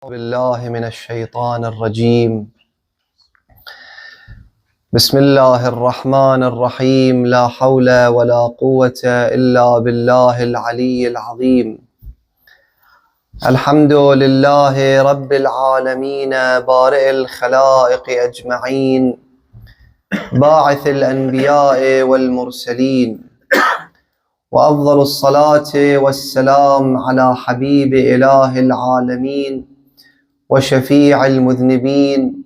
بالله من الشيطان الرجيم. بسم الله الرحمن الرحيم. لا حول ولا قوة إلا بالله العلي العظيم. الحمد لله رب العالمين بارئ الخلائق أجمعين باعث الأنبياء والمرسلين، وأفضل الصلاة والسلام على حبيب إله العالمين وشفيع المذنبين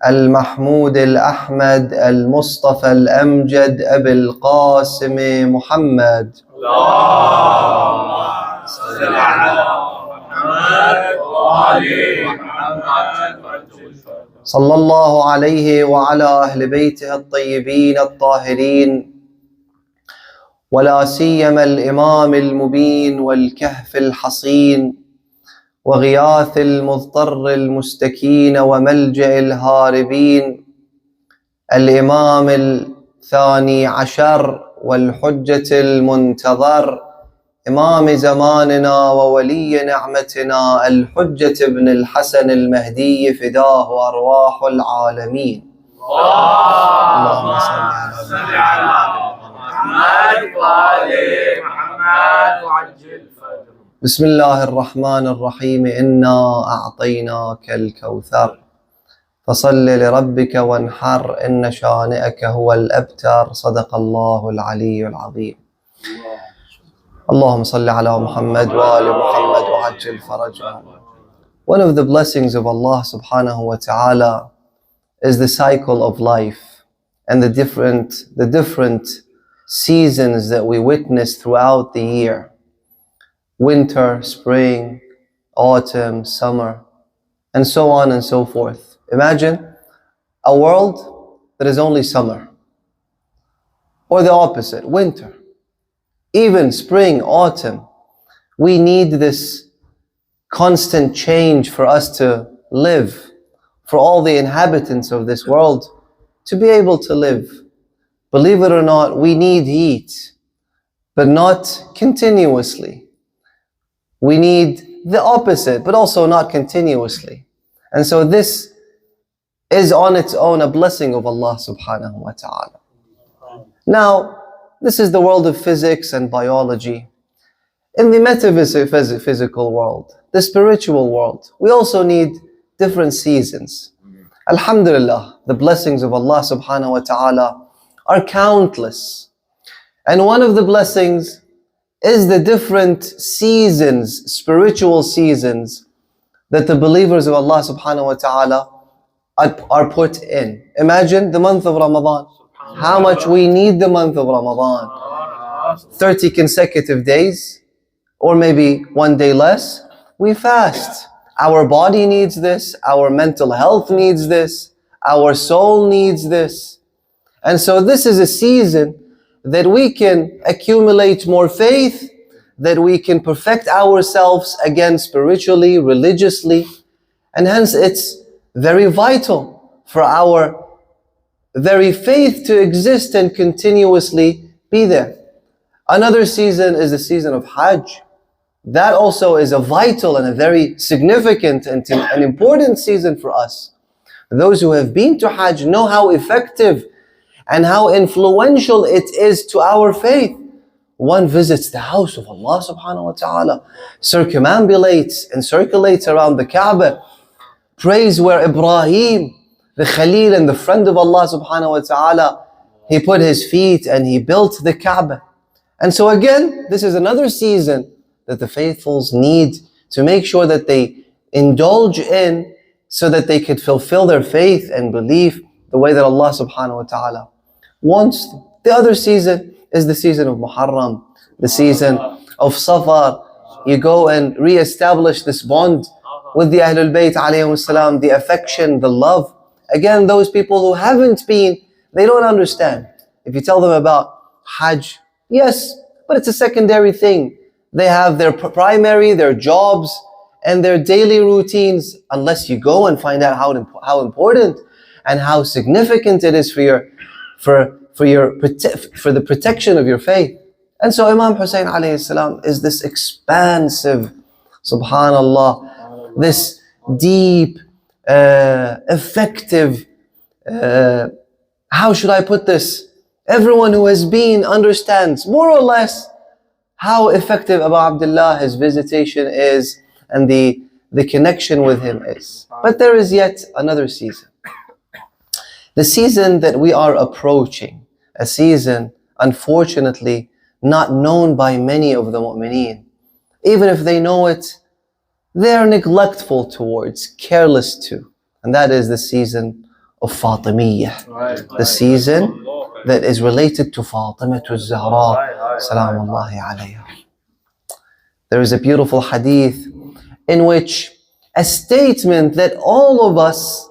المحمود الأحمد المصطفى الأمجد أبي القاسم محمد. اللهم صل على محمد وآل محمد صلى الله عليه وعلى أهل بيته الطيبين الطاهرين، ولا سيما الإمام المبين والكهف الحصين وغياث المضطر المستكين وملجأ الهاربين، الإمام الثاني عشر والحجة المنتظر، إمام زماننا وولي نعمتنا الحجة ابن الحسن المهدي فداه أرواح العالمين. اللهم صل على محمد وآل محمد وعجل فضله. بسم الله الرحمن الرحيم. إنا أعطيناك الكوثر فصل لربك وانحر إن شانئك هو الأبتر. صدق الله العلي العظيم. اللهم صل على محمد وآل محمد وعجل فرجهم. One of the blessings of Allah subhanahu wa ta'ala is the cycle of life and the different seasons that we witness throughout the year. Winter, spring, autumn, summer, and so on and so forth. Imagine a world that is only summer, or the opposite, winter. Even spring, autumn. We need this constant change for us to live, for all the inhabitants of this world to be able to live. Believe it or not, we need heat, but not continuously. We need the opposite, but also not continuously. And so this is on its own a blessing of Allah subhanahu wa ta'ala. Now, this is the world of physics and biology. In the metaphysical world, the spiritual world, we also need different seasons. Alhamdulillah, the blessings of Allah subhanahu wa ta'ala are countless. And one of the blessings is the different seasons, spiritual seasons, that the believers of Allah subhanahu wa ta'ala are put in. Imagine the month of Ramadan. How much we need the month of Ramadan. 30 consecutive days, or maybe one day less, we fast. Our body needs this, our mental health needs this, our soul needs this. And so this is a season that we can accumulate more faith, that we can perfect ourselves again spiritually, religiously, and hence it's very vital for our very faith to exist and continuously be there. Another season is the season of Hajj. That also is a vital and a very significant and an important season for us. Those who have been to Hajj know how effective and how influential it is to our faith. One visits the house of Allah subhanahu wa ta'ala, circumambulates and circulates around the Kaaba, prays where Ibrahim, the Khalil and the friend of Allah subhanahu wa ta'ala, he put his feet and he built the Kaaba. And so again, this is another season that the faithfuls need to make sure that they indulge in, so that they could fulfill their faith and belief the way that Allah subhanahu wa ta'ala wants. The other season is the season of Muharram, the season of Safar. You go and re-establish this bond with the Ahlul Bayt alayhim salam, the affection, the love. Again, those people who haven't been, they don't understand. If you tell them about Hajj, yes, but it's a secondary thing. They have their primary, their jobs, and their daily routines, unless you go and find out how important and how significant it is for the protection of your faith. And so Imam Hussain alayhi salam is this expansive, subhanallah, this deep, effective, how should I put this? Everyone who has been understands more or less how effective Abu Abdullah, his visitation is, and the connection with him is. But there is yet another season. The season that we are approaching, a season, unfortunately, not known by many of the mu'mineen. Even if they know it, they are neglectful towards, careless to. And that is the season of Fatimiyah. The season that is related to Fatimah al-Zahra, salamullahi alayha. There is a beautiful hadith in which a statement that all of us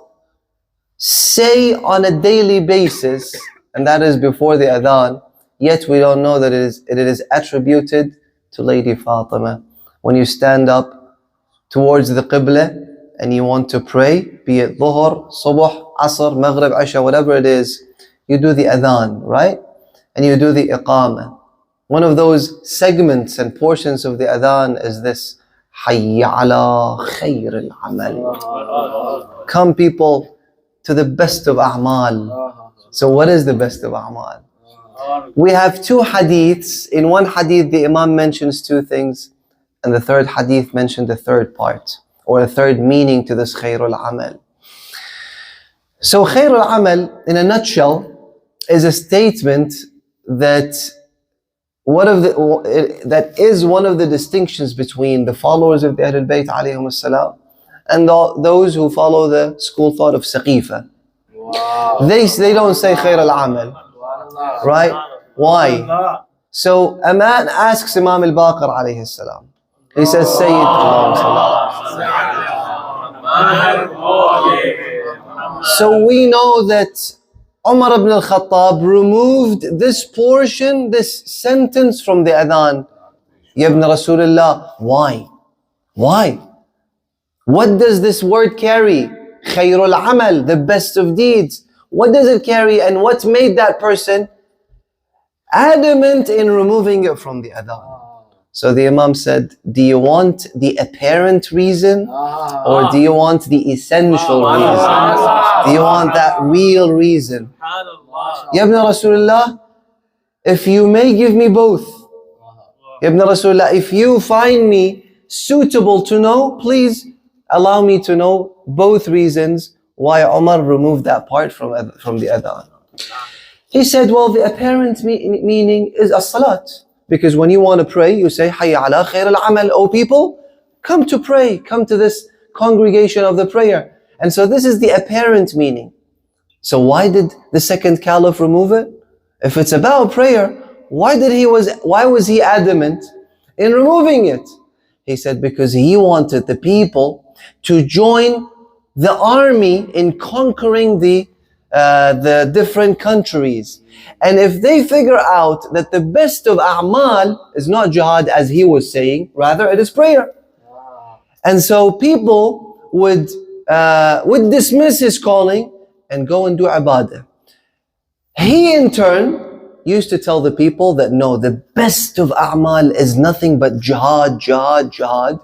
say on a daily basis, and that is before the adhan, yet we don't know that it is attributed to Lady Fatima. When you stand up towards the Qibla and you want to pray, be it Dhuhr, Subh, Asr, Maghrib, Isha, whatever it is, you do the adhan, right? And you do the iqamah. One of those segments and portions of the adhan is this, Hayya ala khayr al-amal. Come people to the best of a'mal. So what is the best of a'mal? We have two hadiths. In one hadith, the Imam mentions two things, and the third hadith mentioned the third part, or a third meaning to this khayr al-amal. So khayr al-amal, in a nutshell, is a statement that is one of the distinctions between the followers of the Ahlul Bayt alayhim as-salam and those who follow the school thought of Saqifa. They don't say khayr al-amal, right? Why? So a man asks Imam al-Baqir alayhi salam. He says, Sayyid, so we know that Umar ibn al-Khattab removed this portion, this sentence from the adhan. Ya ibn Rasulullah, why? Why? What does this word carry? Khayrul amal, the best of deeds. What does it carry, and what made that person adamant in removing it from the adhan? So the Imam said, do you want the apparent reason, or do you want the essential reason? Do you want that real reason? Ya ibn Rasulullah, if you may give me both. Ya ibn Rasulullah, if you find me suitable to know, please allow me to know both reasons why Umar removed that part from the adhan. He said, well, the apparent meaning is as-salat. Because when you want to pray, you say, Hayya ala khair al-amal, O people, come to pray, come to this congregation of the prayer. And so this is the apparent meaning. So why did the second caliph remove it? If it's about prayer, why was he adamant in removing it? He said, because he wanted the people to join the army in conquering the different countries. And if they figure out that the best of a'mal is not jihad as he was saying, rather it is prayer. And so people would dismiss his calling and go and do ibadah. He in turn used to tell the people that no, the best of a'mal is nothing but jihad, jihad, jihad.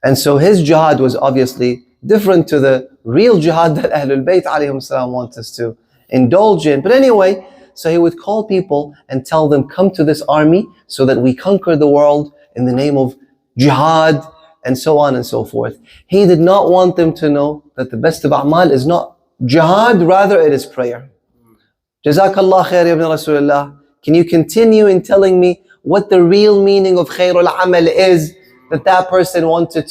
And so his jihad was obviously different to the real jihad that Ahlul Bayt alayhim salam want us to indulge in. But anyway, so he would call people and tell them, come to this army so that we conquer the world in the name of jihad, and so on and so forth. He did not want them to know that the best of a'mal is not jihad, rather it is prayer. Jazakallah khair ibn Rasulullah. Can you continue in telling me what the real meaning of khairul amal is that person wanted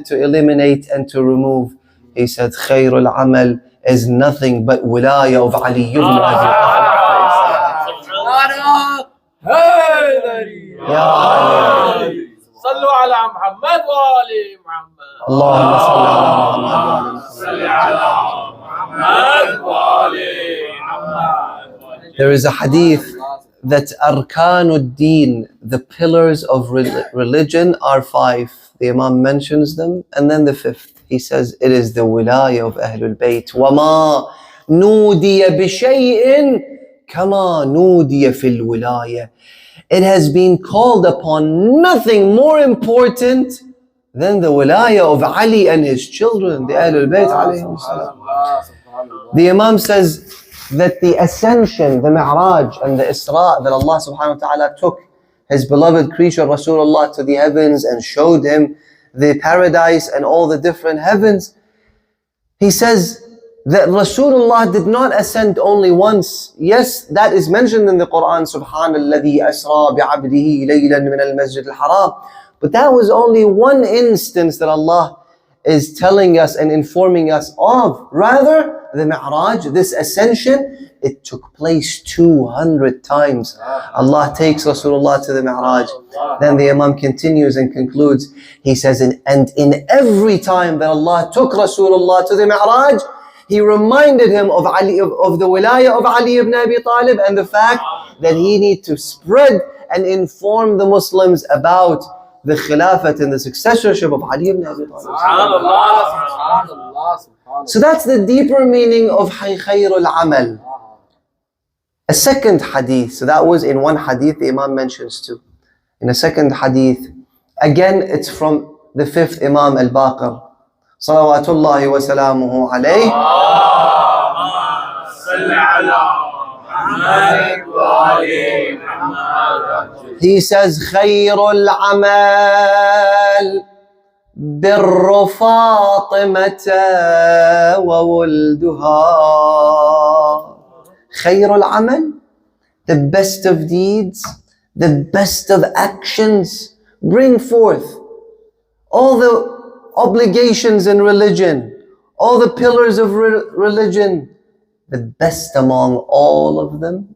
to eliminate and to remove? He said, khairul amal is nothing but wilaya of Ali ibn Abi Talib. Ya Ali. صلوا على محمد وآل محمد. اللهم صل على محمد وآل محمد. There is a hadith that Arkanuddin, the pillars of religion, are 5. The Imam mentions them, and then the 5th, he says, it is the wilaya of Ahlul Bayt. وَمَا نُودِيَ بِشَيْءٍ كَمَا نُودِيَ فِي الْوِلَايَةِ. It has been called upon nothing more important then the wilayah of Ali and his children, the Ahlul Bayt alayhim salam. The Imam says that the ascension, the Mi'raj and the Isra that Allah subhanahu wa ta'ala took his beloved creature Rasulullah to the heavens and showed him the paradise and all the different heavens. He says that Rasulullah did not ascend only once. Yes, that is mentioned in the Quran, Subhanalladhi asra bi'abdihi laylan min al-masjid al-haram. But that was only one instance that Allah is telling us and informing us of. Rather, the Mi'raj, this ascension, it took place 200 times. Allah takes Rasulullah to the Mi'raj. Then the Imam continues and concludes. He says, and in every time that Allah took Rasulullah to the Mi'raj, He reminded him of Ali, of the wilayah of Ali ibn Abi Talib, and the fact that he need to spread and inform the Muslims about the Khilafat and the successorship of Ali ibn Abi Talib. So that's the deeper meaning of Khayrul Amal. A second hadith, so that was in one hadith the Imam mentions two. In a second hadith, again it's from the fifth Imam Al-Baqir, Salawatullahi wa salamuhu alayhi. He says, Khayrul Amal بر فاطمة وولدها. خير العمل, the best of deeds, the best of actions. Bring forth all the obligations in religion, all the pillars of religion. The best among all of them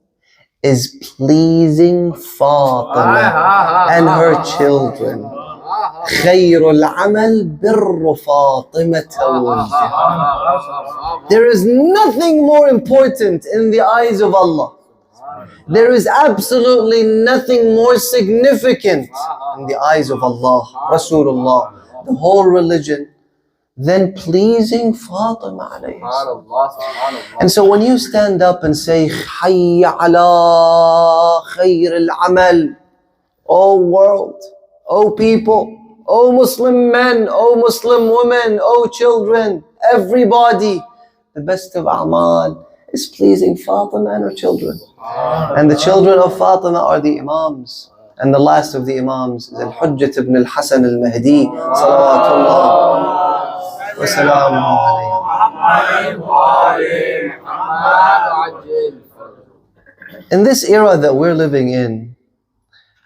is pleasing Fatima and her children. خير العمل بر فاطمة وولدها. There is nothing more important in the eyes of Allah. There is absolutely nothing more significant in the eyes of Allah, Rasulullah, the whole religion, than pleasing Fatima alayhi salam. And so when you stand up and say, حي على خير العمل, O world, O people, O Muslim men, O Muslim women, O children, everybody, the best of a'mal is pleasing Fatima and her children. And the children of Fatima are the Imams. And the last of the Imams is Al-Hujjat ibn al-Hasan al-Mahdi, salawatullah wa salamuhu alayhi. In this era that we're living in,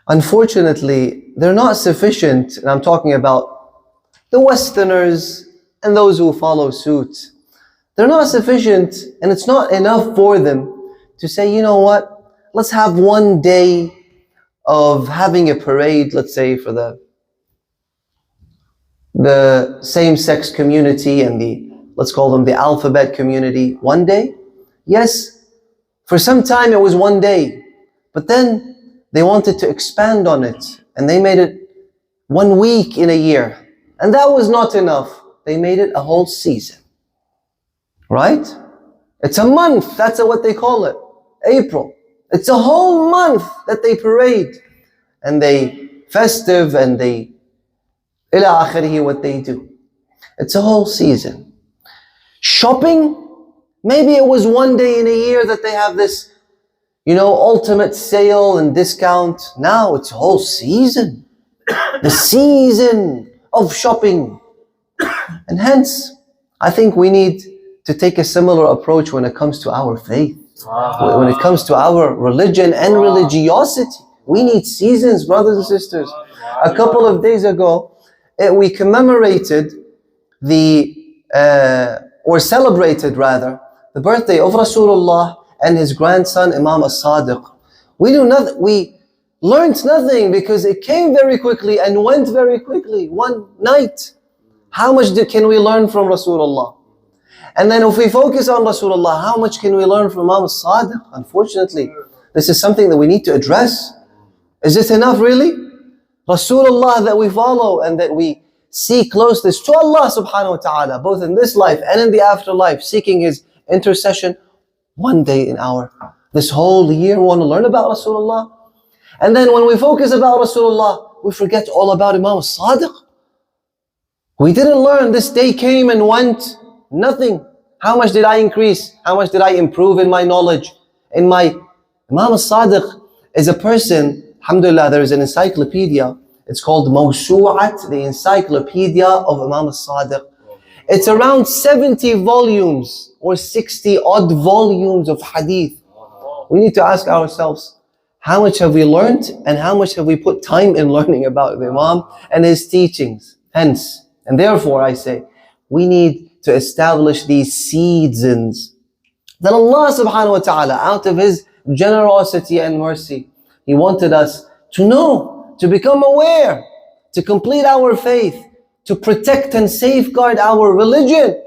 unfortunately, they're not sufficient, and I'm talking about the Westerners and those who follow suit. They're not sufficient, and it's not enough for them to say, you know what, let's have one day of having a parade, let's say for the same-sex community and let's call them the alphabet community. One day? Yes, for some time it was one day, but then they wanted to expand on it, and they made it 1 week in a year. And that was not enough. They made it a whole season. Right? It's a month. That's what they call it. April. It's a whole month that they parade. And they festive and they ila akhirihi, what they do. It's a whole season. Shopping? Maybe it was 1 day in a year that they have this, ultimate sale and discount. Now it's a whole season. The season of shopping. And hence, I think we need to take a similar approach when it comes to our faith. When it comes to our religion and religiosity. We need seasons, brothers and sisters. A couple of days ago, we commemorated or celebrated rather, the birthday of Rasulullah and his grandson Imam As-Sadiq. We learned nothing because it came very quickly and went very quickly. One night. How much can we learn from Rasulullah? And then if we focus on Rasulullah, how much can we learn from Imam As-Sadiq? Unfortunately, this is something that we need to address. Is this enough really? Rasulullah that we follow and that we seek closeness to Allah subhanahu wa ta'ala, both in this life and in the afterlife, seeking His intercession. 1 day in this whole year we want to learn about Rasulullah. And then when we focus about Rasulullah, we forget all about Imam As-Sadiq. We didn't learn. This day came and went. Nothing. How much did I increase? How much did I improve in my knowledge? Imam al-Sadiq is a person, alhamdulillah, there is an encyclopedia. It's called Mawsu'at, the Encyclopedia of Imam al-Sadiq. It's around 70 volumes or 60 odd volumes of hadith. We need to ask ourselves, how much have we learned and how much have we put time in learning about the Imam and his teachings? Hence, and therefore I say, we need to establish these seasons that Allah subhanahu wa ta'ala, out of His generosity and mercy, He wanted us to know, to become aware, to complete our faith, to protect and safeguard our religion.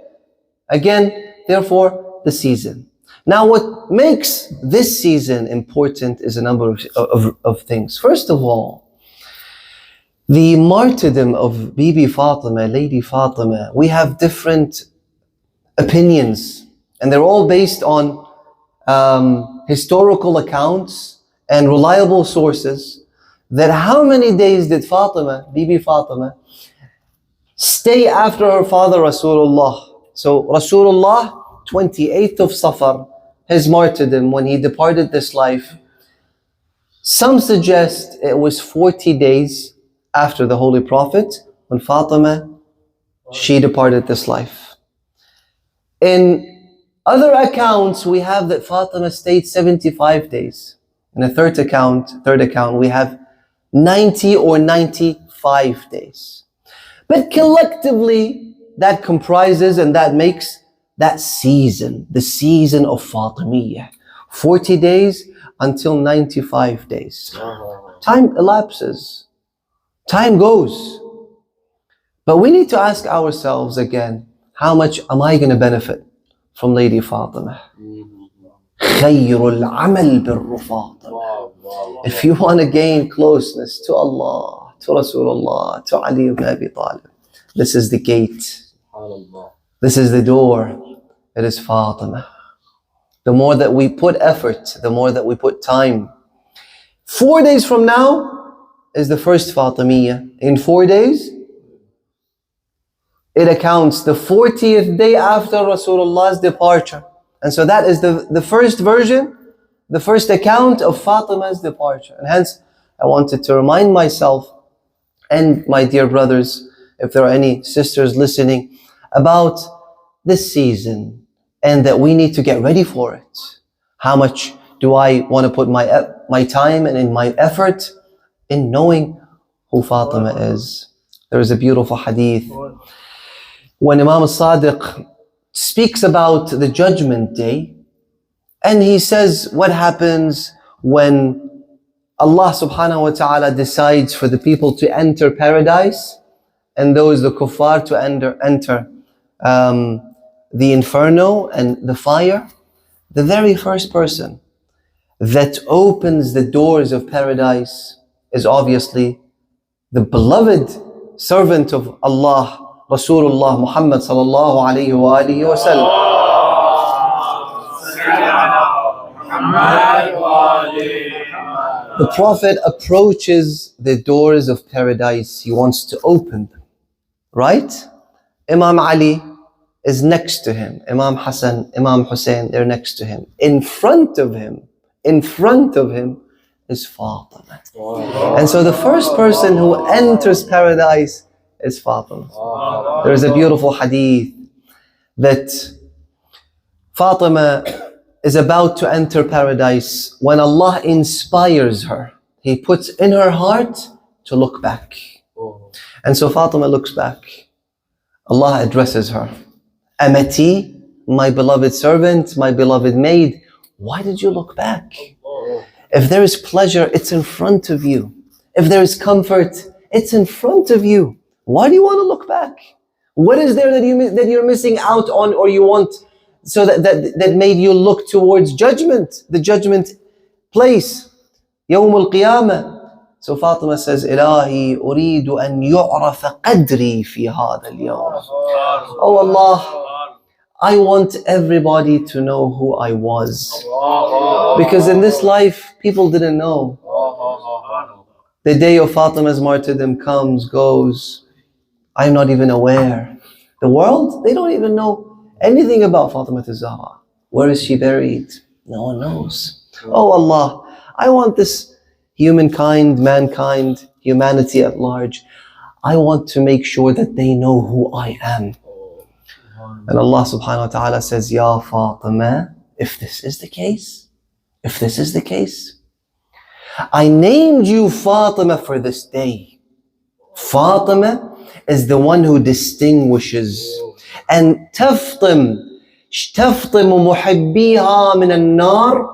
Again, therefore, the season. Now, what makes this season important is a number of things. First of all, the martyrdom of Bibi Fatima, Lady Fatima, we have different opinions, and they're all based on historical accounts and reliable sources, that how many days did Fatima, Bibi Fatima, stay after her father Rasulullah. So Rasulullah, 28th of Safar, his martyrdom, when he departed this life. Some suggest it was 40 days after the Holy Prophet, when Fatima, she departed this life. In other accounts, we have that Fatima stayed 75 days. In a third account, we have 90 or 95 days. But collectively, that comprises and that makes that season, the season of Fatimiyah. 40 days until 95 days. Time elapses. Time goes. But we need to ask ourselves again, how much am I going to benefit from Lady Fatima? Khayrul amal birru Fatima. If you want to gain closeness to Allah, to Rasulullah, to Ali ibn Abi Talib, this is the gate. This is the door. It is Fatima. The more that we put effort, the more that we put time. 4 days from now is the first Fatimiyah. In 4 days, it accounts the 40th day after Rasulullah's departure. And so that is the first version, the first account of Fatima's departure. And hence, I wanted to remind myself and my dear brothers, if there are any sisters listening, about this season and that we need to get ready for it. How much do I want to put my time and in my effort in knowing who Fatima is? There is a beautiful hadith when Imam al-Sadiq speaks about the judgment day, and he says what happens when Allah subhanahu wa ta'ala decides for the people to enter paradise and those, the kuffar, to enter the inferno and the fire. The very first person that opens the doors of paradise is obviously the beloved servant of Allah, Rasulullah Muhammad sallallahu alayhi wa alihi wa sallam. The Prophet approaches the doors of paradise. He wants to open them, right? Imam Ali is next to him. Imam Hassan, Imam Hussain, they're next to him. In front of him is Fatima. And so the first person who enters paradise is Fatima. There is a beautiful hadith that Fatima is about to enter paradise when Allah inspires her. He puts in her heart to look back. And so Fatima looks back. Allah addresses her. Amati, my beloved servant, my beloved maid, why did you look back? If there is pleasure, it's in front of you. If there is comfort, it's in front of you. Why do you want to look back? What is there that you're missing out on, or you want, so that made you look towards judgment, the judgment place, Yawm al-Qiyamah? So Fatima says, Ilahi uridu an yu'rafa qadri fi hadha al-yawm. Oh Allah, I want everybody to know who I was. Because in this life, people didn't know. The day of Fatima's martyrdom comes, goes. I'm not even aware. The world, they don't even know anything about Fatima al-Zahra. Where is she buried? No one knows. Oh Allah, I want this humankind, mankind, humanity at large, I want to make sure that they know who I am. And Allah subhanahu wa ta'ala says, Ya Fatima, if this is the case, I named you Fatima for this day. Fatima is the one who distinguishes. And تفطم محبيها من النار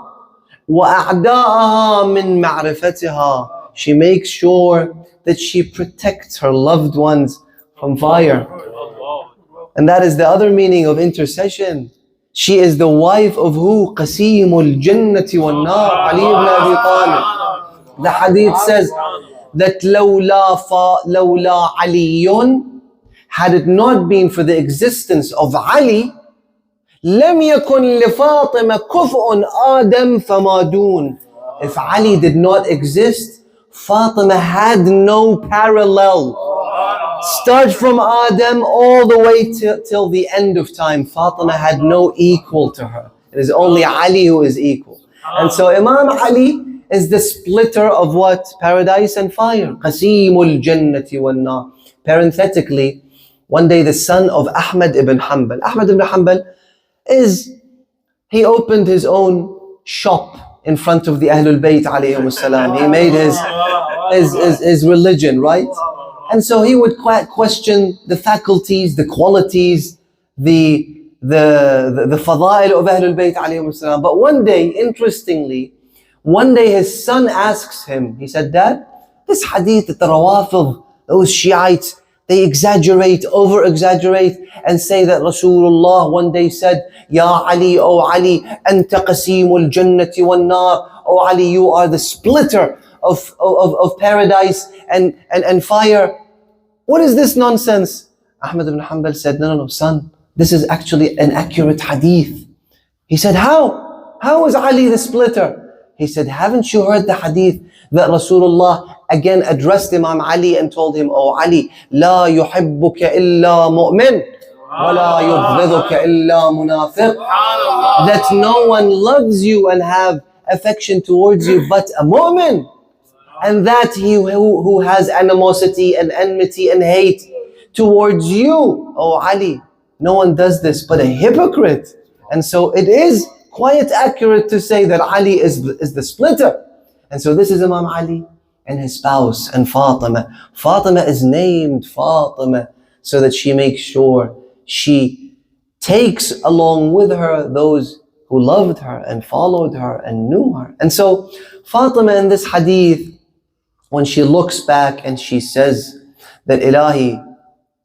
وأعداءها من معرفتها. She makes sure that she protects her loved ones from fire. And that is the other meaning of intercession. She is the wife of who? قسيم الجنة والنار, Ali ibn Abi Talib. The hadith says that لولا علي, had it not been for the existence of Ali, لم يكن لفاطمة كفء آدم فما دون. If Ali did not exist, Fatima had no parallel. Start from Adam all the way till the end of time. Fatima had no equal to her. It is only Ali who is equal. And so Imam Ali is the splitter of what? Paradise and fire. قسيم الجنة والنار. Parenthetically, one day the son of Ahmad ibn Hanbal. Ahmad ibn Hanbal he opened his own shop in front of the Ahlul Bayt alayhim salam. He made his religion, right? And so he would question the faculties, the qualities, the fadail of Ahlul Bayt alayhim salam. But one day, interestingly, his son asks him, he said, Dad, this hadith that the Rawafid, those Shiites, they exaggerate, over-exaggerate, and say that Rasulullah one day said, Ya Ali, O Ali, anta qasimul jannati wan nar. O Ali, you are the splitter of paradise and fire. What is this nonsense? Ahmad ibn Hanbal said, no, son, this is actually an accurate hadith. He said, how? How is Ali the splitter? He said, haven't you heard the hadith that Rasulullah again addressed Imam Ali and told him, Oh Ali, لا يحبك إلا مؤمن ولا يبغضك إلا منافق. That no one loves you and have affection towards you but a mu'min. And that he who has animosity and enmity and hate towards you, oh Ali, no one does this but a hypocrite. And so it is quite accurate to say that Ali is the splitter. And so this is Imam Ali and his spouse and Fatima. Fatima is named Fatima so that she makes sure she takes along with her those who loved her and followed her and knew her. And so Fatima in this hadith, when she looks back and she says that Ilahi,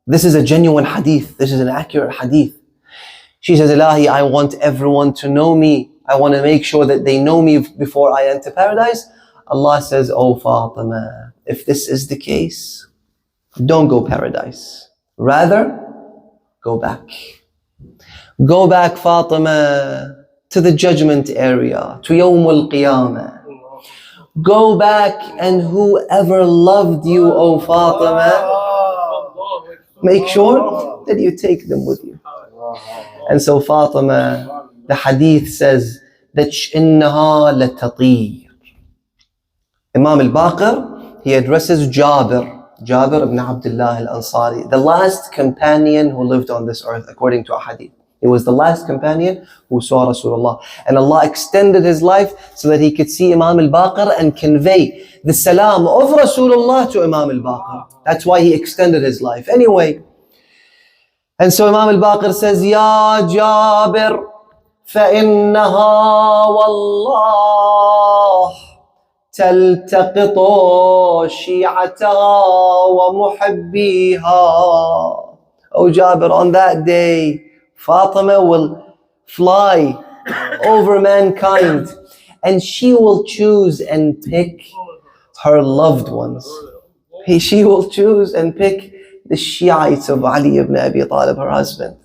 this is a genuine hadith, this is an accurate hadith. She says, Ilahi, I want everyone to know me. I want to make sure that they know me before I enter paradise. Allah says, Oh Fatima, if this is the case, don't go paradise. Rather, go back. Go back, Fatima, to the judgment area, to Yawm al-Qiyamah. Go back and whoever loved you, O Fatima, make sure that you take them with you. And so Fatima, the hadith says that إِنَّهَا لَتَطِيرُ. Imam al-Baqir, he addresses Jabir ibn Abdullah al-Ansari, the last companion who lived on this earth according to a hadith. He was the last companion who saw Rasulullah. And Allah extended his life so that he could see Imam al-Baqir and convey the salam of Rasulullah to Imam al-Baqir. That's why he extended his life. Anyway, and so Imam al-Baqir says, Ya Jabir, فَإِنَّهَا وَاللَّهِ تَلْتَقِطُ شِيعَتَهَا وَمُحَبِّيهَا. Oh Jabir, on that day, Fatima will fly over mankind and she will choose and pick her loved ones. She will choose and pick the Shiites of Ali ibn Abi Talib, her husband.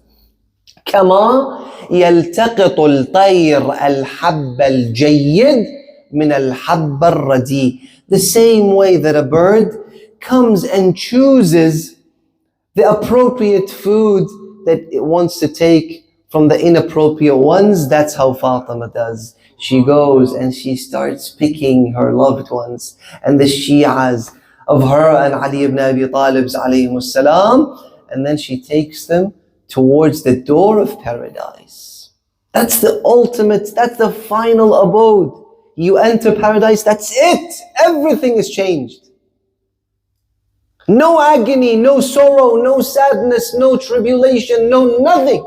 كما يلتقط الطير الحب الجيد من الحب الردي. The same way that a bird comes and chooses the appropriate food that it wants to take from the inappropriate ones. That's how Fatima does. She goes and she starts picking her loved ones and the Shi'as of her and Ali ibn Abi Talib's alayhimus salam, and then she takes them towards the door of paradise. That's the ultimate, that's the final abode. You enter paradise, that's it. Everything is changed. No agony, no sorrow, no sadness, no tribulation, no nothing.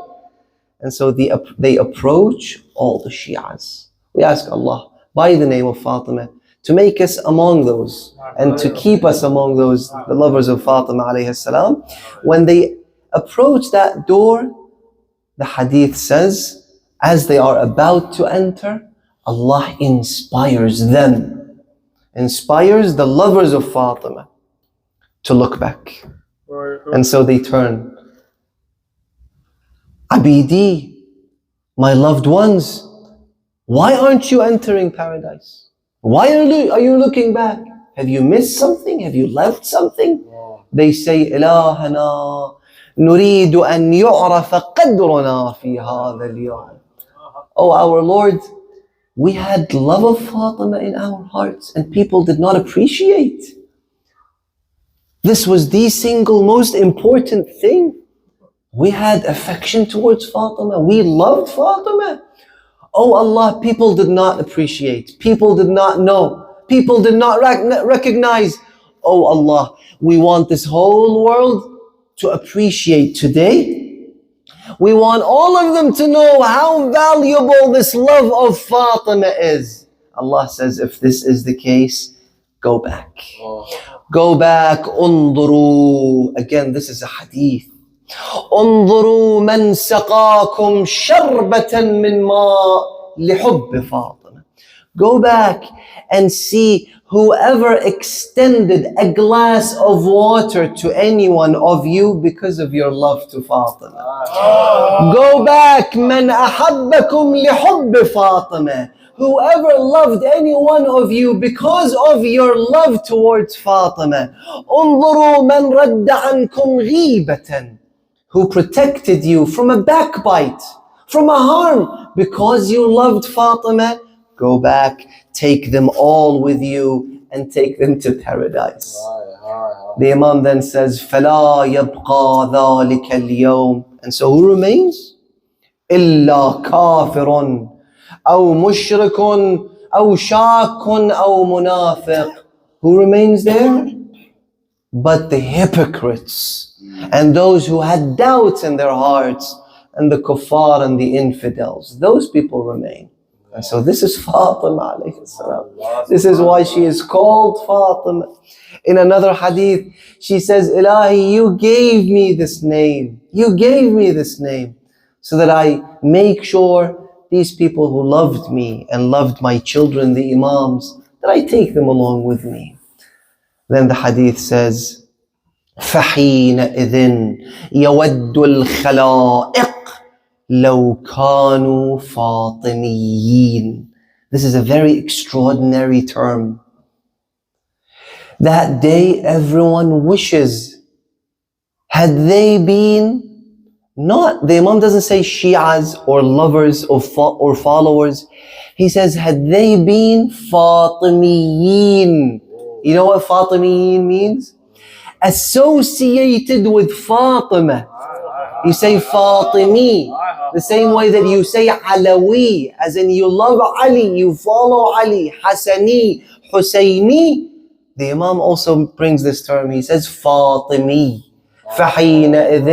And so they approach all the Shi'as. We ask Allah, by the name of Fatima, to make us among those and to keep us among those, the lovers of Fatima alayhi salam. When they approach that door, the hadith says, as they are about to enter, Allah inspires them, inspires the lovers of Fatima to look back. And so they turn. Abidi, my loved ones, why aren't you entering paradise? Why are you looking back? Have you missed something? Have you left something? They say, Ilahana, nuridu an yu'rafa qadruna fi hadha al-yawm. Oh, our Lord, we had love of Fatima in our hearts and people did not appreciate. This was the single most important thing. We had affection towards Fatima. We loved Fatima. Oh Allah, people did not appreciate. People did not know. People did not recognize. Oh Allah, we want this whole world to appreciate today. We want all of them to know how valuable this love of Fatima is. Allah says, if this is the case, go back. Go back. Unduru. Again, this is a hadith. انظروا من سقاكم شربة من ماء لحب فاطمة. Go back and see whoever extended a glass of water to any one of you because of your love to Fatima. Go back. من أحبكم لحب فاطمة. Whoever loved any one of you because of your love towards Fatima. انظروا من رد عنكم غيبة. Who protected you from a backbite, from a harm, because you loved Fatima. Go back, take them all with you and take them to paradise. The Imam then says, فَلَا يَبْقَى ذَلِكَ الْيَوْمِ. And so who remains? إِلَّا كَافِرٌ أَوْ مُشْرِكٌ أَوْ شَاكٌ أَوْ مُنَافِقٌ. Who remains there? But the hypocrites and those who had doubts in their hearts and the kuffar and the infidels. Those people remain. And so this is Fatima alayhi salam. This is why she is called Fatima. In another hadith, she says, Ilahi, you gave me this name. You gave me this name so that I make sure these people who loved me and loved my children, the Imams, that I take them along with me. Then the hadith says, فَحِينَئِذٍ يَوَدُّ الْخَلَائِقِ لَوْ كَانُوا فَاطِمِيِّينَ. This is a very extraordinary term. That day everyone wishes, had they been not, the Imam doesn't say Shi'as or lovers or followers. He says, had they been Fatimiyin. You know what Fatimiyin means? Associated with Fatima. You say Fatimi, the same way that you say Alawi, as in you love Ali, you follow Ali. Hassani, Hussaini. The Imam also brings this term. He says Fatimi. فَحِينَئِذٍ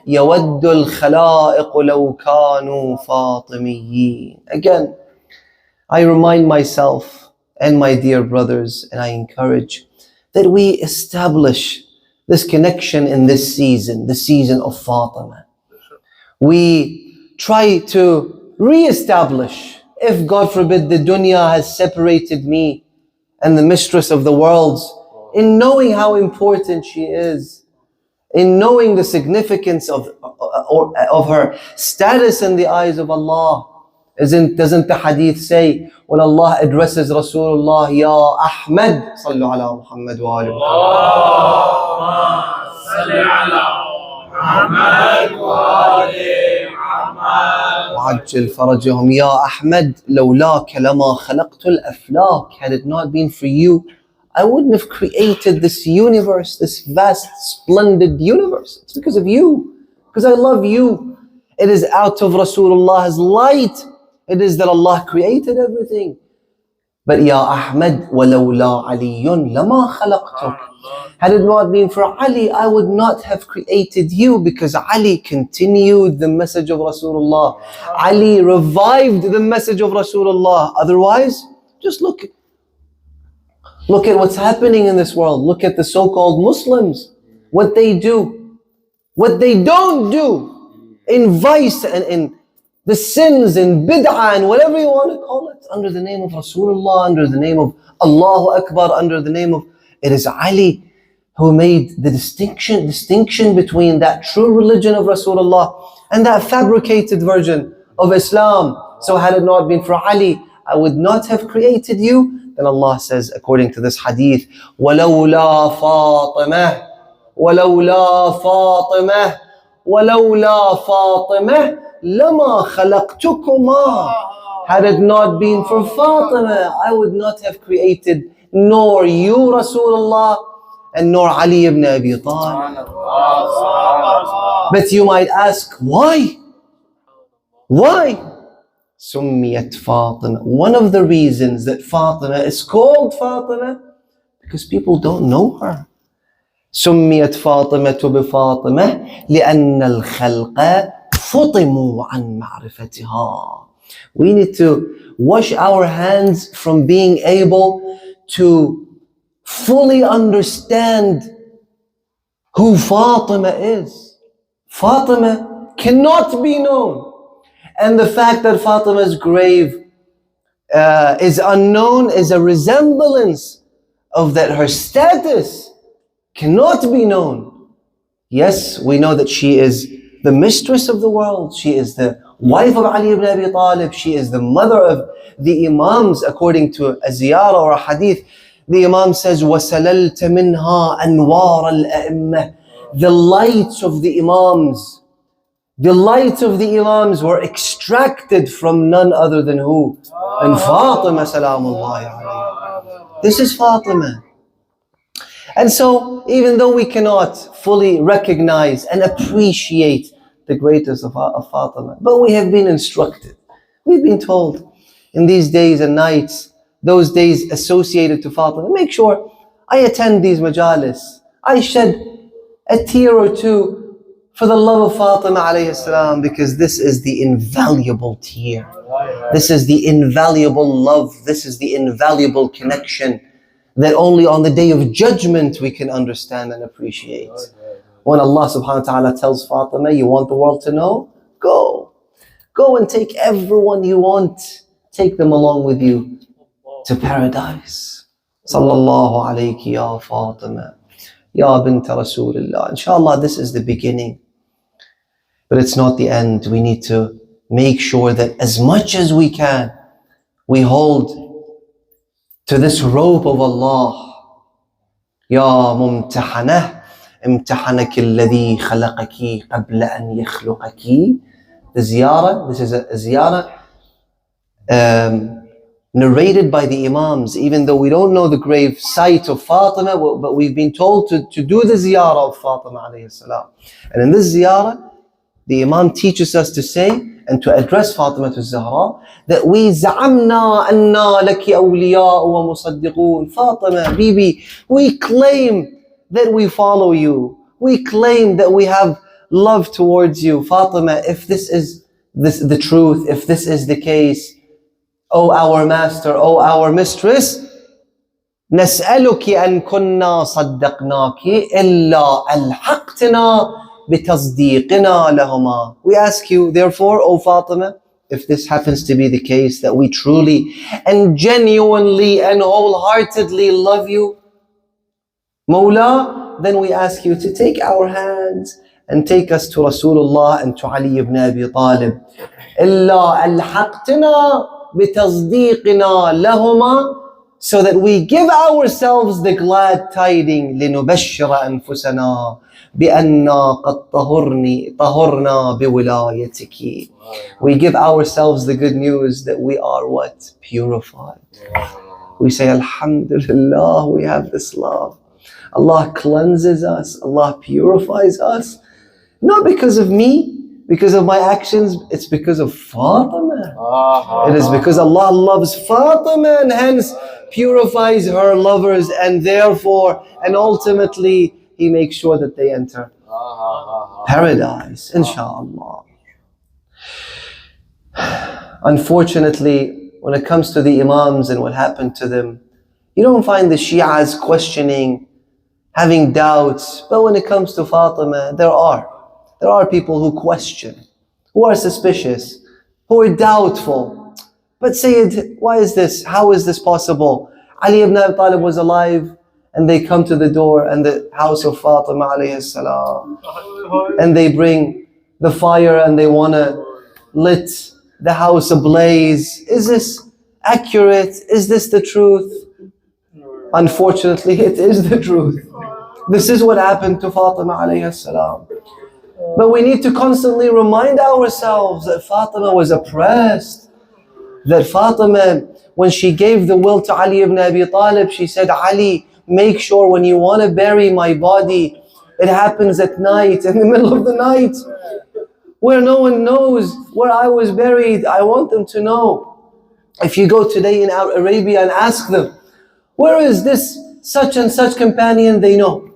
يَوَدُّ الْخَلَائِقُ لَوْ كَانُوا فَاطِمِيِّينَ. Again, I remind myself and my dear brothers, and I encourage that we establish this connection in this season, the season of Fatima. We try to re-establish, if God forbid the dunya has separated me and the mistress of the worlds, in knowing how important she is, in knowing the significance of her status in the eyes of Allah. Doesn't the hadith say, when Allah addresses Rasulullah, Ya Ahmad, sallu ala Muhammad wa ala Muhammad. محمد وآل محمد وعجل فرجهم. Ya Ahmed, لولاك لما خلقت الأفلاك. Had it not been for you, I wouldn't have created this universe, this vast, splendid universe. It's because of you, because I love you. It is out of Rasulullah's light. It is that Allah created everything. But Ya Ahmed, وَلَوْلَا عَلِيٌّ لَمَا خَلَقْتُكَ. Had it not been for Ali, I would not have created you, because Ali continued the message of Rasulullah. Ali revived the message of Rasulullah. Otherwise, just look at what's happening in this world. Look at the so-called Muslims, what they do, what they don't do, in vice and in the sins and bid'ah and whatever you want to call it, under the name of Rasulullah, under the name of Allahu Akbar, under the name of... It is Ali who made the distinction between that true religion of Rasulullah and that fabricated version of Islam. So had it not been for Ali, I would not have created you. Then Allah says, according to this hadith, وَلَوْلَا فَاطِمَةٌ وَلَوْلَا فَاطِمَةٌ وَلَوْلَا فَاطِمَةٌ لَمَا خَلَقْتُكُمَا. Had it not been for Fatima, I would not have created nor you, Rasulullah, and nor Ali ibn Abi Talib. But you might ask, why? Why? Summiyat Fatima. One of the reasons that Fatima is called Fatima, because people don't know her. سميت فاطمة بفاطمة لأن الخلق فطموا عن معرفتها. We need to wash our hands from being able to fully understand who Fatima is. Fatima cannot be known. And the fact that Fatima's grave is unknown is a resemblance of that her status cannot be known. Yes, we know that she is the mistress of the world. She is the wife of Ali ibn Abi Talib. She is the mother of the Imams, according to a ziyarah or a hadith. The Imam says, وَسَلَلْتَ مِنْهَا أَنْوَارَ الْأَئِمَّةِ. The lights of the Imams, were extracted from none other than who? And Fatima salamullahi alayha. This is Fatima. And so, even though we cannot fully recognize and appreciate the greatness of Fatima, but we have been instructed, we've been told, in these days and nights, those days associated to Fatima, make sure I attend these majalis, I shed a tear or two for the love of Fatima alayhi salam, because this is the invaluable tear. This is the invaluable love. This is the invaluable connection that only on the day of judgment we can understand and appreciate. When Allah subhanahu wa ta'ala tells Fatima, you want the world to know? Go and take everyone you want. Take them along with you to paradise. Sallallahu alayki ya Fatima, ya bint Rasulullah. Inshallah, this is the beginning. But it's not the end. We need to make sure that as much as we can, we hold to this rope of Allah. Ya mumtahanah, امتحنك الذي خلقك قبل أن يخلقك. The ziyarah, this is a ziyarah narrated by the Imams, even though we don't know the grave site of Fatima, but we've been told to do the ziyarah of Fatima alayhi salam. And in this ziyarah, the Imam teaches us to say and to address Fatima to Zahra that we زعمنا أننا لك أولياء ومصدقون. Fatima, Bibi, we claim that we follow you. We claim that we have love towards you. Fatima, if this is the truth, if this is the case, O our master, O our mistress, نسألك أن كنا صدقناك إلا ألحقتنا بتصديقنا لهما. We ask you, therefore, O Fatima, if this happens to be the case, that we truly and genuinely and wholeheartedly love you, Mawla, then we ask you to take our hands and take us to Rasulullah and to Ali ibn Abi Talib. إلا ألحقتنا بتصديقنا لهما, so that we give ourselves the glad tidings. لنبشر أنفسنا بأننا قد طهرنا بولايتك. We give ourselves the good news that we are what? Purified. We say, Alhamdulillah, we have this love. Allah cleanses us, Allah purifies us. Not because of me, because of my actions, it's because of Fatima. It is because Allah loves Fatima and hence purifies her lovers, and therefore, and ultimately, He makes sure that they enter paradise, inshallah. Unfortunately, when it comes to the Imams and what happened to them, you don't find the Shi'as questioning, having doubts. But when it comes to Fatima, there are people who question, who are suspicious, who are doubtful. But Sayyid, why is this? How is this possible? Ali ibn Abi Talib was alive, and they come to the door and the house of Fatima alayhi salam, and they bring the fire and they want to lit the house ablaze. Is this accurate? Is this the truth? Unfortunately, it is the truth. This is what happened to Fatima alayhi salam. But we need to constantly remind ourselves that Fatima was oppressed. That Fatima, when she gave the will to Ali ibn Abi Talib, she said, Ali, make sure when you want to bury my body, it happens at night, in the middle of the night, where no one knows where I was buried. I want them to know. If you go today in Arabia and ask them, where is this such and such companion? They know.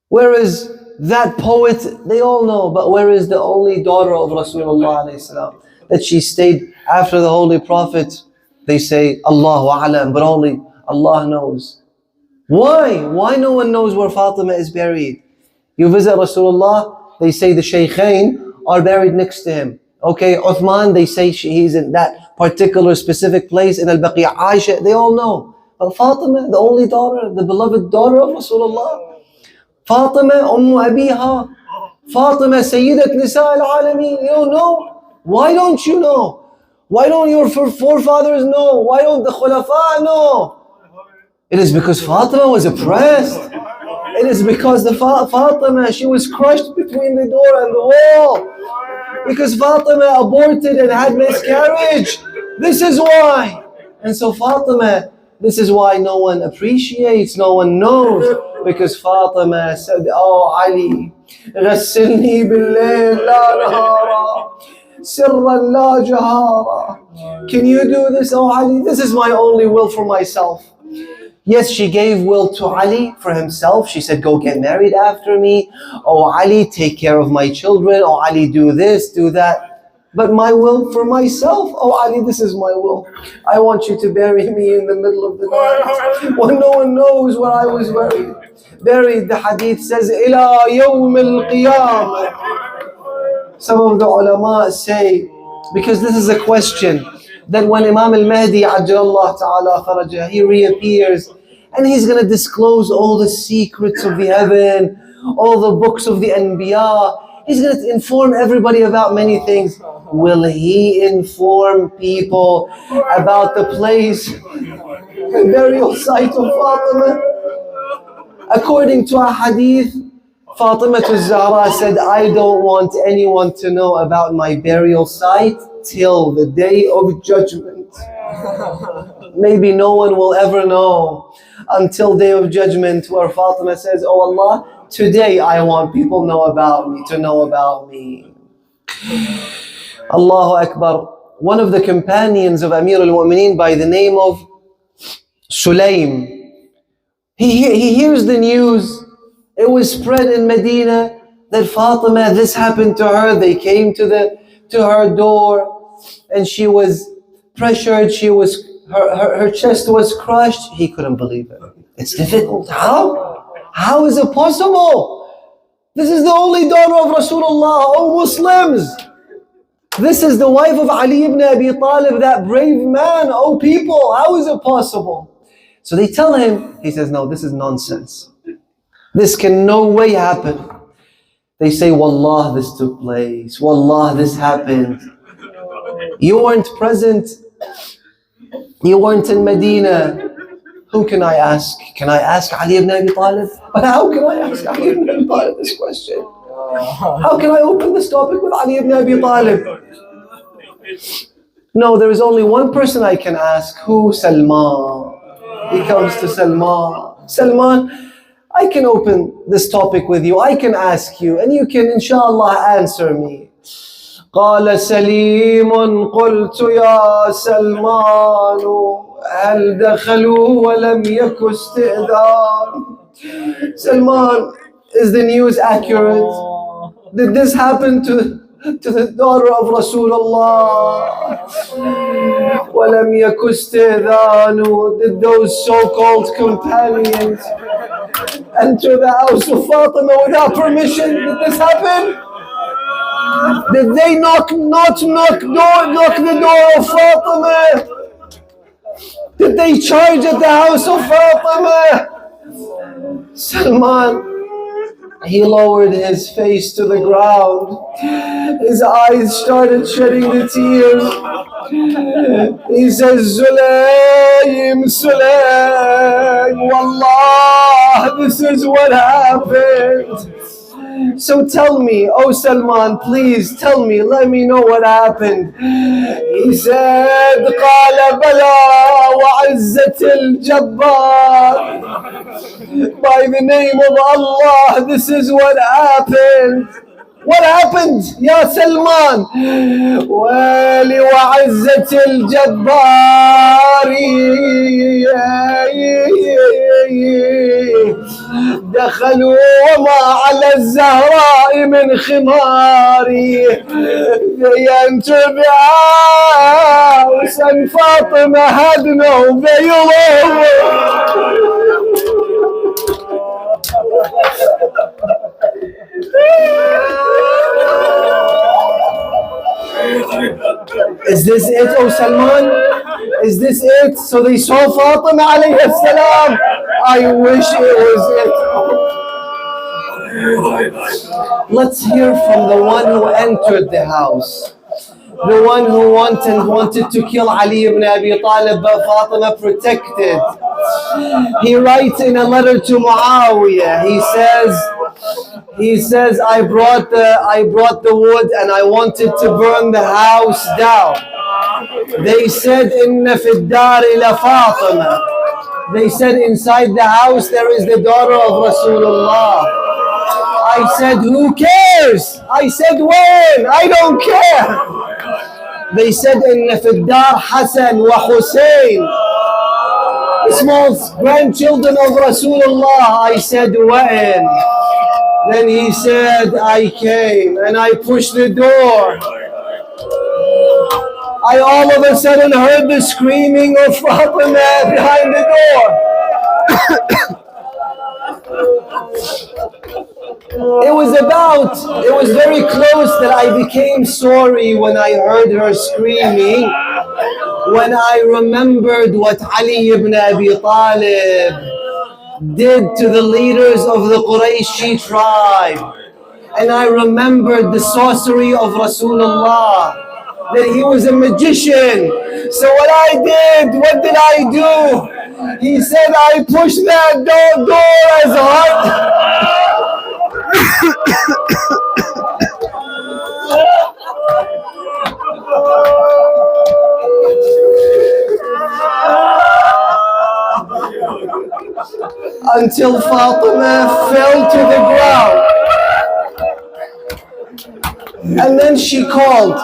Where is that poet? They all know. But where is the only daughter of Rasulullah alayhi salam, that she stayed after the Holy Prophet? They say, Allahu A'lam, but only Allah knows. Why? Why no one knows where Fatima is buried? You visit Rasulullah, they say the Shaykhain are buried next to him. Okay, Uthman, they say he's in that particular specific place in Al-Baqi'. Aisha, they all know. But Fatima, the only daughter, the beloved daughter of Rasulullah, Fatima, Abiha, Fatima, Sayyidat Nisa al-Alameen, you don't know? Why don't you know? Why don't your forefathers know? Why don't the Khulafa know? It is because Fatima was oppressed. It is because the Fatima, she was crushed between the door and the wall. Because Fatima aborted and had miscarriage. This is why. And so Fatima, this is why no one appreciates, no one knows. Because Fatima said, oh Ali, غسلني بالليل لا نهارا سرا لا جهارا. Can you do this, oh Ali? This is my only will for myself. Yes, she gave will to Ali for himself. She said, go get married after me. Oh Ali, take care of my children. Oh Ali, do this, do that. But my will for myself, oh Ali, this is my will. I want you to bury me in the middle of the night when no one knows where I was buried. Buried, the hadith says, إِلَى يَوْمِ الْقِيَامَةِ. Some of the ulama say, because this is a question, that when Imam al-Mahdi Ajjallah Ta'ala Farajah, he reappears and he's going to disclose all the secrets of the heaven, all the books of the Anbiya. He's going to inform everybody about many things. Will he inform people about the place and burial site of Fatima? According to a hadith, Fatima al-Zahra said, I don't want anyone to know about my burial site till the day of judgment. Maybe no one will ever know until day of judgment, where Fatima says, oh Allah, today I want people to know about me. Allahu Akbar. One of the companions of Amir al-Mu'mineen by the name of Sulaim, he hears the news. It was spread in Medina that Fatima, this happened to her. They came to her door and she was pressured. Her chest was crushed. He couldn't believe it. It's difficult. How? How is it possible? This is the only daughter of Rasulullah. Oh Muslims! This is the wife of Ali ibn Abi Talib, that brave man. Oh people, how is it possible? So they tell him, he says, no, this is nonsense. This can no way happen. They say, Wallah, this took place. Wallah, this happened. You weren't present. You weren't in Medina. Who can I ask? Can I ask Ali ibn Abi Talib? But how can I ask Ali ibn Abi Talib this question? How can I open this topic with Ali ibn Abi Talib? No, there is only one person I can ask. Who? Salman. He comes to Salman. Salman, I can open this topic with you. I can ask you, and you can, inshallah, answer me. قال سليم قلت يا سلمان هل دخلوا ولم يك استئذان. Salman, is the news accurate? Did this happen to the daughter of Rasulullah? وَلَمْ يَكُ اسْتِئْذَانُ. Did those so-called companions enter the house of Fatima without permission? Did this happen? Did they knock the door of Fatima? Did they charge at the house of Fatima? Salman, he lowered his face to the ground. His eyes started shedding the tears. He says, Sulaym, Sulaym, Wallah, this is what happened. So tell me, oh Salman, please tell me, let me know what happened. He said, قال بلى وعزة الجبار. By the name of Allah, this is what happened. What happened, Ya Salman? وعزة الجبار دخلوا وما على الزهراء من خماري. They entered the house and Fatima had no veil over. Is this it, O Salman? Is this it? So they saw Fatima alayhi salam. I wish it was it. Let's hear from the one who entered the house. The one who wanted to kill Ali ibn Abi Talib, but Fatima protected. He writes in a letter to Muawiyah, he says, I brought the wood and I wanted to burn the house down. They said, Inna fi ad-dari la Fatima. They said, inside the house there is the daughter of Rasulullah. I said, who cares? I said, when? I don't care. They said, Inna fi ad-dar Hussain wa Hussain, the small grandchildren of Rasulullah. I said, when? Then he said, I came and I pushed the door. I all of a sudden heard the screaming of Fatima behind the door. It was very close that I became sorry when I heard her screaming, when I remembered what Ali ibn Abi Talib did to the leaders of the Qurayshi tribe. And I remembered the sorcery of Rasulullah, that he was a magician. So what did I do? He said, I pushed that door as hard. Until Fatima fell to the ground. And then she called.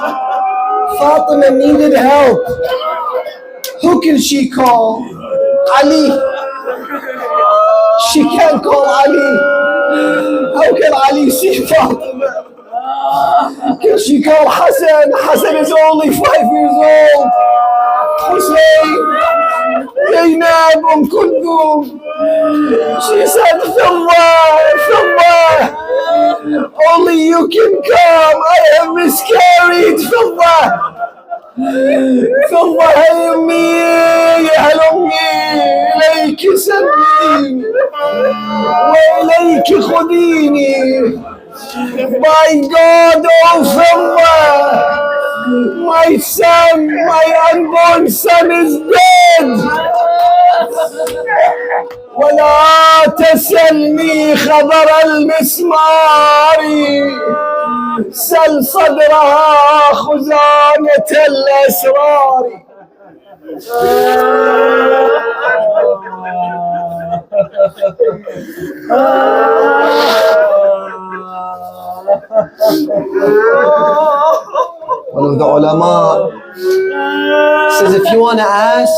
Fatima needed help. Who can she call? Ali. She can't call Ali. How can Ali see Fatima? Can she call Hassan? Hassan is only 5 years old. Hussain, Zainab, Kulthum. She said, Fillah, only you can come. I have miscarried, Fillah. Fillah, هل أمي إليك سلمي وإليك خذيني. My God, oh Fillah, my son, my unborn son is dead. ولا تسلني خبر المسمار، سل صدرها خزانة الأسرار. One of the ulama says, if you want to ask,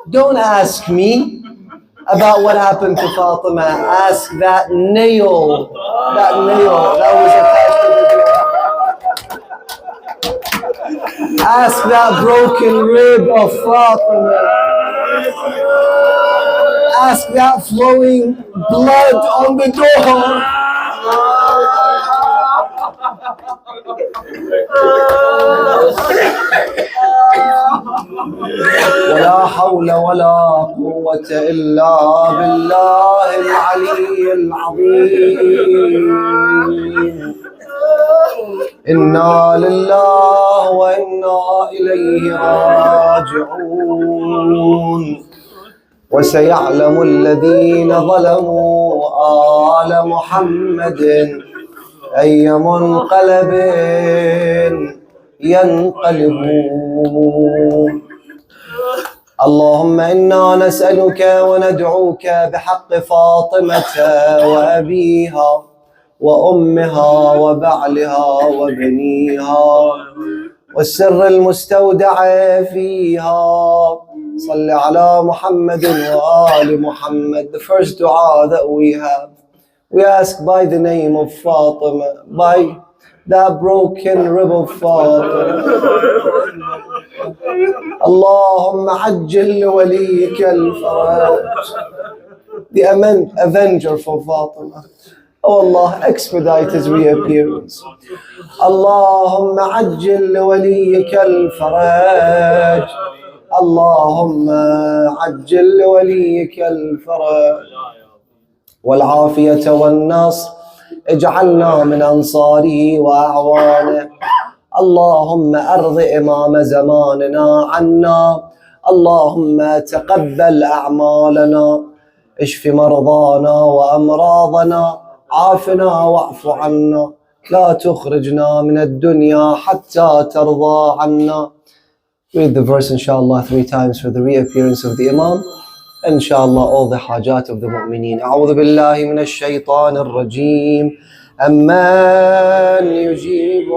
don't ask me about what happened to Fatima. Ask that nail that was attached to the door. Ask that broken rib of Fatima. Ask that flowing blood on the door. ولا حول ولا قوة إلا بالله العلي العظيم. إنا لله وإنا إليه راجعون. وسيعلم الذين ظلموا آل محمد أي منقلب ينقلبون. اللهم إنا نسألك وندعوك بحق فاطمة وأبيها وأمها وبعلها وبنيها والسر المستودع فيها. صل على محمد وآل Muhammad. The first dua that we ask by the name of Fatima, by that broken rib of Fatima. Allahumma ajjil waliyika al-faraj, the avenger for Fatima. Oh Allah, expedite his reappearance. Allahumma ajjil waliyika al-faraj. Allahumma ajjil waliyika al-faraj. والعافية والنصر اجعلنا من أنصاره وأعوانه. اللهم أرض إمام زماننا عنا. اللهم تقبل أعمالنا. اشف مرضانا وأمراضنا. عافنا واعف عنا. لا تخرجنا من الدنيا حتى ترضى عنا. Read the verse inshallah 3 times for the reappearance of the Imam. Inshallah, all the hajat of the mu'mineen. أعوذ بالله من الشيطان الرجيم. أمن يجيب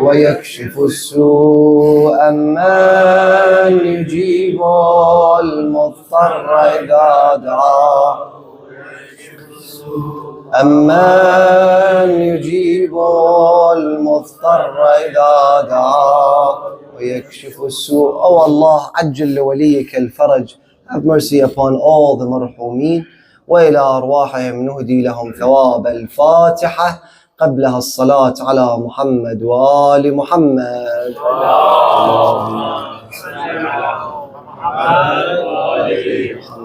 ويكشف السوء. أمن يجيب المضطر إذا دعاه. أمن يجيب المضطر إذا دعاه ويكشف السوء. Oh Allah, عجل لوليك الفرج. Have mercy upon all the مرحومين وإلى أرواحهم نهدي لهم ثواب الفاتحة قبلها الصلاة على محمد وآل محمد. اللهم صل على محمد وآل محمد.